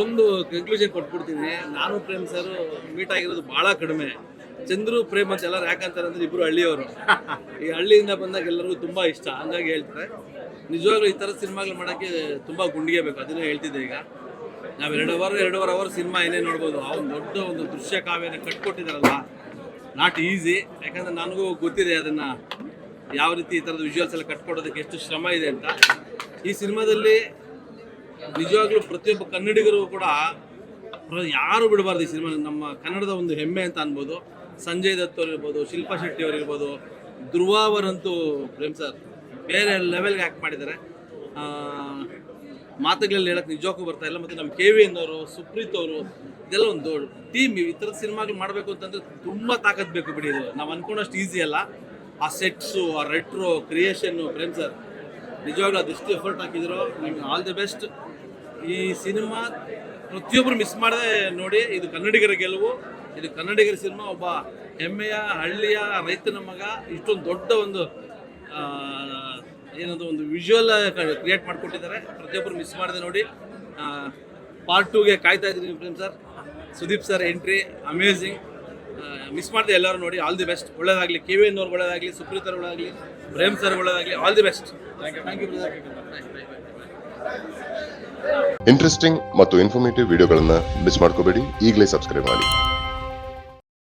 ಒಂದು ಕನ್ಕ್ಲೂಷನ್ ಕೊಟ್ಬಿಡ್ತೀನಿ. ನಾನು ಪ್ರೇಮ್ ಸರ್ ಮೀಟ್ ಆಗಿರೋದು ಭಾಳ ಕಡಿಮೆ. ಚಂದ್ರು ಪ್ರೇಮ್ ಅಂತ ಎಲ್ಲರೂ ಯಾಕಂತಾರೆ ಅಂದರೆ ಇಬ್ಬರು ಹಳ್ಳಿಯವರು. ಈ ಹಳ್ಳಿಯಿಂದ ಬಂದಾಗ ಎಲ್ಲರಿಗೂ ತುಂಬ ಇಷ್ಟ, ಹಂಗಾಗಿ ಹೇಳ್ತಾರೆ. ನಿಜವಾಗ್ಲೂ ಈ ಥರ ಸಿನಿಮಾಗಳು ಮಾಡೋಕ್ಕೆ ತುಂಬ ಗುಂಡಿಗೆ ಬೇಕು. ಅದನ್ನೇ ಹೇಳ್ತಿದ್ದೆ. ಈಗ ನಾವು 2.5 ಅವರ್ ಸಿನಿಮಾ ಏನೇ ನೋಡ್ಬೋದು. ಆ ಒಂದು ದೊಡ್ಡ ಒಂದು ದೃಶ್ಯ ಕಾವ್ಯನ ಕಟ್ಕೊಟ್ಟಿದ್ದಾರಲ್ಲ, ನಾಟ್ ಈಸಿ. ಯಾಕಂದರೆ ನನಗೂ ಗೊತ್ತಿದೆ ಅದನ್ನು ಯಾವ ರೀತಿ ಈ ಥರದ ವಿಜುವಲ್ಸ್ ಎಲ್ಲ ಕಟ್ಕೊಡೋದಕ್ಕೆ ಎಷ್ಟು ಶ್ರಮ ಇದೆ ಅಂತ. ಈ ಸಿನಿಮಾದಲ್ಲಿ ನಿಜವಾಗ್ಲೂ ಪ್ರತಿಯೊಬ್ಬ ಕನ್ನಡಿಗರು ಕೂಡ ಯಾರು ಬಿಡಬಾರ್ದು. ಈ ಸಿನಿಮಾ ನಮ್ಮ ಕನ್ನಡದ ಒಂದು ಹೆಮ್ಮೆ ಅಂತ ಅನ್ಬೋದು. ಸಂಜಯ್ ದತ್ ಅವ್ರು ಇರ್ಬೋದು, ಶಿಲ್ಪಾ ಶೆಟ್ಟಿ ಅವ್ರು ಇರ್ಬೋದು, ಧ್ರುವ ಅವರಂತೂ ಪ್ರೇಮ್ ಸರ್ ಬೇರೆ ಲೆವೆಲ್ಗೆ ಆ್ಯಕ್ಟ್ ಮಾಡಿದ್ದಾರೆ. ಮಾತುಗಳಲ್ಲಿ ಹೇಳಕ್ಕೆ ನಿಜಕ್ಕೂ ಬರ್ತಾ ಇಲ್ಲ. ಮತ್ತು ನಮ್ಮ KVN ಅವರು, ಸುಪ್ರೀತ್ ಅವರು, ಇದೆಲ್ಲ ಒಂದು ಟೀಮ್. ಈ ಥರದ ಸಿನಿಮಾಗಳು ಮಾಡಬೇಕು ಅಂತಂದರೆ ತುಂಬ ತಾಕತ್ ಬೇಕು ಬಿಡಿ. ಇದು ನಾವು ಅಂದ್ಕೊಂಡಷ್ಟು ಈಸಿ ಅಲ್ಲ. ಆ ಸೆಟ್ಸು, ಆ ರೆಟ್ರೋ ಕ್ರಿಯೇಷನ್ನು, ಪ್ರೇಮ್ ಸರ್ ನಿಜವಾಗ್ಲೂ ಅದೆಷ್ಟು ಎಫರ್ಟ್ ಹಾಕಿದ್ರು. ನಿಮ್ಗೆ ಆಲ್ ದಿ ಬೆಸ್ಟ್. ಈ ಸಿನಿಮಾ ಪ್ರತಿಯೊಬ್ಬರು ಮಿಸ್ ಮಾಡದೆ ನೋಡಿ. ಇದು ಕನ್ನಡಿಗರ ಗೆಲುವು. ಇದು ಕನ್ನಡಿಗರ ಸಿನಿಮಾ. ಒಬ್ಬ ಹೆಮ್ಮೆಯ ಹಳ್ಳಿಯ ರೈತನ ಮಗ ಇಷ್ಟೊಂದು ದೊಡ್ಡ ಒಂದು ಏನದು ಒಂದು ವಿಜುವಲ್ ಕ್ರಿಯೇಟ್ ಮಾಡಿಕೊಟ್ಟಿದ್ದಾರೆ. ಪ್ರತಿಯೊಬ್ಬರು ಮಿಸ್ ಮಾಡದೆ ನೋಡಿ. ಪಾರ್ಟ್ 2ಗೆ ಕಾಯ್ತಾ ಇದ್ದೀನಿ. Prem sir, Sudeep sir entry amazing. Miss ಮಾಡದೆ ಎಲ್ಲರೂ ನೋಡಿ. All the best. ಒಳ್ಳೇದಾಗಲಿ. KVN ಅವ್ರು ಒಳ್ಳೇದಾಗಲಿ, ಸುಪ್ರೀತ್ ಅವ್ರು ಒಳ್ಳೇದಾಗಲಿ, ಪ್ರೇಮ್ ಸರ್ ಒಳ್ಳೇದಾಗಲಿ. All the best. Thank you brother. Interesting ಮತ್ತು ಇನ್ಫಾರ್ಮೇಟಿವ್ ವಿಡಿಯೋಗಳನ್ನು ಮಿಸ್ ಮಾಡ್ಕೋಬೇಡಿ. ಈಗಲೇ ಸಬ್ಸ್ಕ್ರೈಬ್ ಮಾಡಿ.